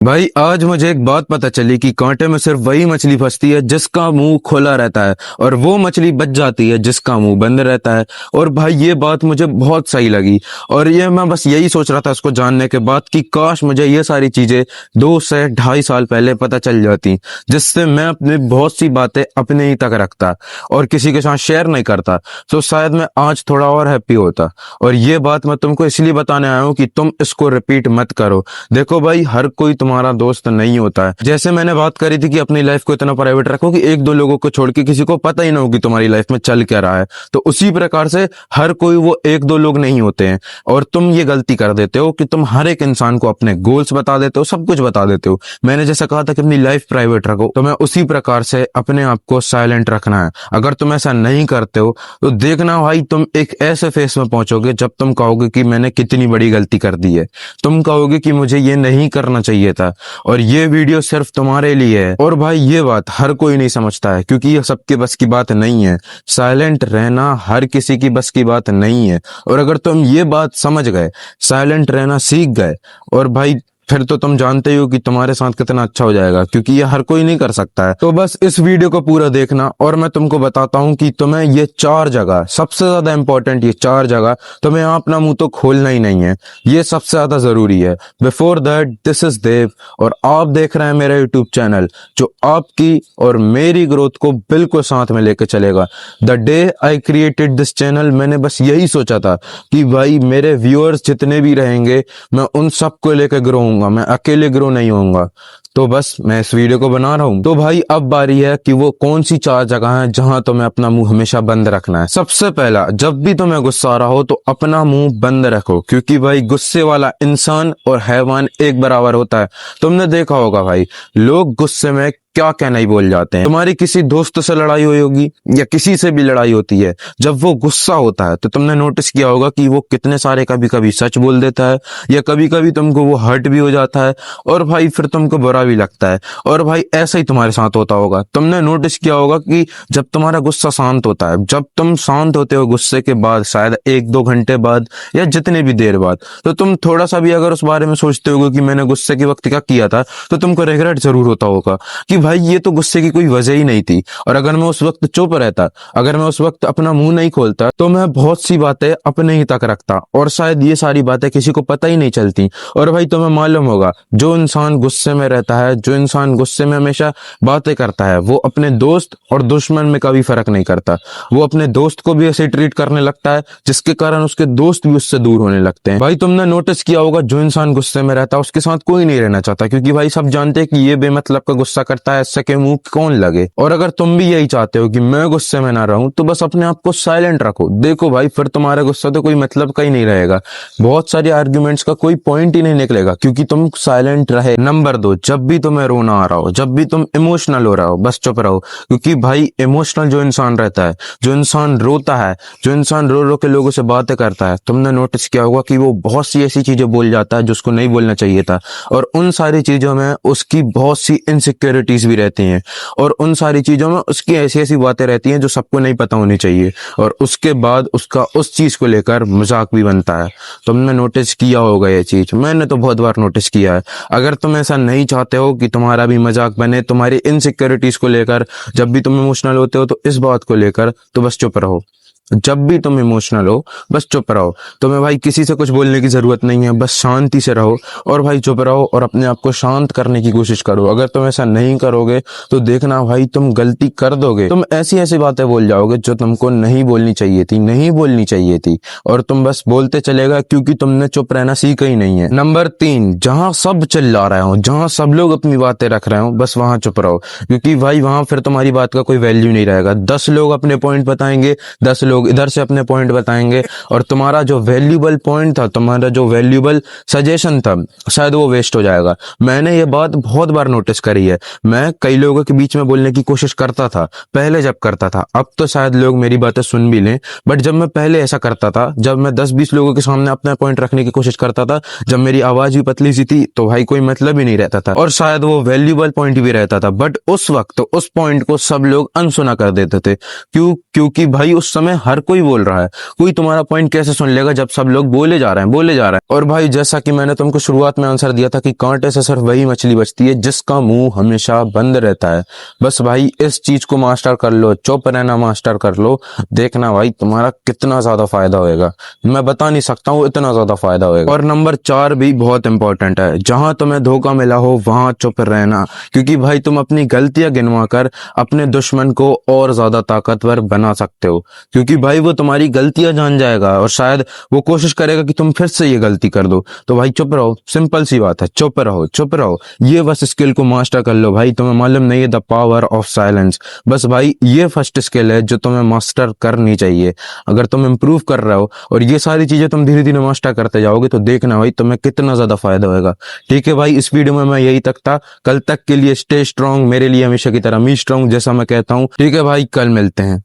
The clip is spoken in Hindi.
भाई आज मुझे एक बात पता चली कि कांटे में सिर्फ वही मछली फंसती है जिसका मुंह खुला रहता है, और वो मछली बच जाती है जिसका मुंह बंद रहता है। और भाई ये बात मुझे बहुत सही लगी, और ये मैं बस यही सोच रहा था इसको जानने के बाद कि काश मुझे ये सारी चीजें 2 से 2.5 साल पहले पता चल जाती, जिससे मैं अपनी बहुत सी बातें अपने ही तक रखता और किसी के साथ शेयर नहीं करता, तो शायद मैं आज थोड़ा और हैप्पी होता। और ये बात मैं तुमको इसलिए बताने आया हूँ कि तुम इसको रिपीट मत करो। देखो भाई, हर कोई तुम्हारा दोस्त नहीं होता है। जैसे मैंने बात करी थी कि अपनी लाइफ को इतना प्राइवेट रखो कि 1-2 लोगों को छोड़ के किसी को पता ही ना हो कि तुम्हारी लाइफ में चल क्या रहा है, तो उसी प्रकार से हर कोई वो 1-2 लोग नहीं होते हैं। और तुम ये गलती कर देते हो कि तुम हर एक इंसान को अपने गोल्स बता देते हो, सब कुछ बता देते हो। मैंने जैसा कहा था कि अपनी लाइफ प्राइवेट रखो, तो मैं उसी प्रकार से अपने आप को साइलेंट रखना है। अगर तुम ऐसा नहीं करते हो तो देखना भाई, तुम एक ऐसे फेस में पहुंचोगे जब तुम कहोगे कि मैंने कितनी बड़ी गलती कर दी है। तुम कहोगे कि मुझे ये नहीं करना चाहिए था, और ये वीडियो सिर्फ तुम्हारे लिए है। और भाई ये बात हर कोई नहीं समझता है, क्योंकि ये सबके बस की बात नहीं है। साइलेंट रहना हर किसी की बस की बात नहीं है। और अगर तुम ये बात समझ गए, साइलेंट रहना सीख गए, और भाई फिर तो तुम जानते ही हो कि तुम्हारे साथ कितना अच्छा हो जाएगा, क्योंकि ये हर कोई नहीं कर सकता है। तो बस इस वीडियो को पूरा देखना, और मैं तुमको बताता हूँ कि तुम्हें ये 4 जगह, सबसे ज्यादा इंपॉर्टेंट ये 4 जगह, तुम्हें अपना मुंह तो खोलना ही नहीं है। ये सबसे ज्यादा जरूरी है। बिफोर दैट, दिस इज देव, और आप देख रहे हैं मेरा यूट्यूब चैनल, जो आपकी और मेरी ग्रोथ को बिल्कुल साथ में लेकर चलेगा। The day I created this channel, मैंने बस यही सोचा था कि भाई मेरे व्यूअर्स जितने भी रहेंगे, मैं उन सबको लेकर ग्रो होऊंगा, मैं अकेले ग्रो नहीं होऊंगा। तो बस मैं इस वीडियो को बना रहा हूं। तो भाई अब बारी है कि वो कौन सी 4 जगह हैं जहां तुम्हें अपना मुंह हमेशा बंद रखना है। सबसे पहला, जब भी तुम्हें गुस्सा आ रहा हो तो अपना मुंह बंद रखो, क्योंकि भाई गुस्से वाला इंसान और हैवान एक बराबर होता है। तुमने देखा होगा भाई, लोग गुस्से में क्या क्या नहीं बोल जाते हैं। तुम्हारी किसी दोस्त से लड़ाई हुई होगी या किसी से भी लड़ाई होती है, जब वो गुस्सा होता है तो तुमने नोटिस किया होगा कि वो कितने सारे कभी कभी सच बोल देता है, या कभी कभी तुमको वो हर्ट भी हो जाता है, और भाई फिर तुमको बुरा भी लगता है। और भाई ऐसा ही तुम्हारे साथ होता होगा। तुमने नोटिस किया होगा कि जब तुम्हारा गुस्सा शांत होता है, जब तुम शांत होते हो गुस्से के बाद, शायद 1-2 घंटे बाद या जितने भी देर बाद, तो तुम थोड़ा सा भी अगर उस बारे में सोचते होगे कि मैंने गुस्से के वक्त क्या किया था, तो तुमको रिग्रेट जरूर होता होगा कि भाई ये तो गुस्से की कोई वजह ही नहीं थी। और अगर मैं उस वक्त चुप रहता, अगर मैं उस वक्त अपना मुंह नहीं खोलता, तो मैं बहुत सी बातें अपने ही तक रखता, और शायद ये सारी बातें किसी को पता ही नहीं चलती। और भाई तुम्हें मालूम होगा, जो इंसान गुस्से में रहता है, जो इंसान गुस्से में हमेशा बातें करता है, वो अपने दोस्त और दुश्मन में कभी फर्क नहीं करता। वो अपने दोस्त को भी ऐसे ट्रीट करने लगता है, जिसके कारण उसके दोस्त भी उससे दूर होने लगते हैं। भाई तुमने नोटिस किया होगा, जो इंसान गुस्से में रहता है उसके साथ कोई नहीं रहना चाहता, क्योंकि भाई सब जानते हैं कि ये बेमतलब का गुस्सा करता है, इससे के मुंह कौन लगे। और अगर तुम भी यही चाहते हो कि मैं गुस्से में ना रहूं, तो बस अपने आप को साइलेंट रखो। देखो भाई, फिर तुम्हारा गुस्सा तो कोई मतलब का ही नहीं रहेगा, बहुत सारे आर्ग्यूमेंट्स का कोई पॉइंट ही नहीं निकलेगा, क्योंकि तुम साइलेंट रहे। नंबर 2, जब भी तुम्हें रोना आ रहा हो, जब भी तुम इमोशनल हो रहा हो, बस चुप रहो। क्योंकि भाई इमोशनल जो इंसान रहता है, जो इंसान रोता है, जो इंसान रो रो के लोगों से बातें करता है, तुमने नोटिस किया होगा कि वो बहुत सी ऐसी चीजें बोल जाता है जो उसको नहीं बोलना चाहिए था, और उन सारी चीजों में उसकी बहुत सी इनसिक्योरिटीज भी रहती हैं, और उन सारी चीजों में उसकी ऐसी ऐसी बातें रहती हैं जो सबको नहीं पता होनी चाहिए, और उसके बाद उसका उस चीज को लेकर मजाक भी बनता है। तुमने नोटिस किया होगा ये चीज, मैंने तो बहुत बार नोटिस किया है। अगर तुम ऐसा नहीं चाहते हो कि तुम्हारा भी मजाक बने तुम्हारी इनसिक्योरिटीज को लेकर, जब भी तुम इमोशनल होते हो तो इस बात को लेकर, तो बस चुप रहो। जब भी तुम इमोशनल हो बस चुप रहो। तुम्हें भाई किसी से कुछ बोलने की जरूरत नहीं है, बस शांति से रहो, और भाई चुप रहो, और अपने आप को शांत करने की कोशिश करो। अगर तुम ऐसा नहीं करोगे तो देखना भाई, तुम गलती कर दोगे। तुम ऐसी ऐसी बातें बोल जाओगे जो तुमको नहीं बोलनी चाहिए थी, नहीं बोलनी चाहिए थी, और तुम बस बोलते चलेगा, क्योंकि तुमने चुप रहना सीखा ही नहीं है। नंबर 3, जहां सब चिल्ला रहे हो, जहां सब लोग अपनी बातें रख रहे हो, बस वहां चुप रहो, क्योंकि भाई वहां फिर तुम्हारी बात का कोई वैल्यू नहीं रहेगा। 10 लोग अपने पॉइंट बताएंगे, 10 लोग इधर से अपने पॉइंट बताएंगे, और तुम्हारा जो वैल्यूबल पॉइंट था, तुम्हारा जो वैल्यूबल सजेशन था, शायद वो वेस्ट हो जाएगा। मैंने ये बात बहुत बार नोटिस करी है। मैं कई लोगों के बीच में बोलने की कोशिश करता था पहले, जब करता था, अब तो शायद लोग मेरी बातें सुन भी लें, बट जब मैं पहले ऐसा करता था, जब मैं 10-20 लोगों के सामने अपना पॉइंट रखने की कोशिश करता था, जब मेरी आवाज भी पतली सी थी, तो भाई कोई मतलब ही नहीं रहता था, और शायद वो वैल्यूबल पॉइंट भी रहता था, बट उस वक्त उस पॉइंट को सब लोग अनसुना कर देते थे। क्योंकि भाई उस समय हर कोई बोल रहा है, कोई तुम्हारा पॉइंट कैसे सुन लेगा जब सब लोग बोले जा रहे हैं। और भाई जैसा कि मैंने तुमको शुरुआत में आंसर दिया था कि कांटे से सिर्फ वही मछली बचती है जिसका मुंह हमेशा बंद रहता है। बस भाई इस चीज को मास्टर कर लो, चुप रहना मास्टर कर लो, देखना भाई तुम्हारा कितना ज्यादा फायदा होएगा। मैं बता नहीं सकता हूँ इतना ज्यादा फायदा होएगा। और नंबर 4 भी बहुत इंपॉर्टेंट है, जहां तुम्हें धोखा मिला हो वहां चुप रहना, क्योंकि भाई तुम अपनी गलतियां गिनवा कर अपने दुश्मन को और ज्यादा ताकतवर बना सकते हो, क्योंकि भाई वो तुम्हारी गलतियां जान जाएगा और शायद वो कोशिश करेगा कि तुम फिर से ये गलती कर दो। तो भाई चुप रहो, सिंपल सी बात है, चुप रहो चुप रहो। ये बस स्किल को मास्टर कर लो भाई, तुम्हें मालूम नहीं है द पावर ऑफ साइलेंस। बस भाई ये फर्स्ट स्किल है जो तुम्हें मास्टर करनी चाहिए। अगर तुम इम्प्रूव कर रहे हो और ये सारी चीजें तुम धीरे धीरे मास्टर करते जाओगे तो देखना भाई तुम्हें कितना ज्यादा फायदा होगा। ठीक है भाई, इस वीडियो में मैं यही तक था। कल तक के लिए स्टे स्ट्रांग, मेरे लिए हमेशा की तरह मी स्ट्रांग जैसा मैं कहता हूँ। ठीक है भाई, कल मिलते हैं।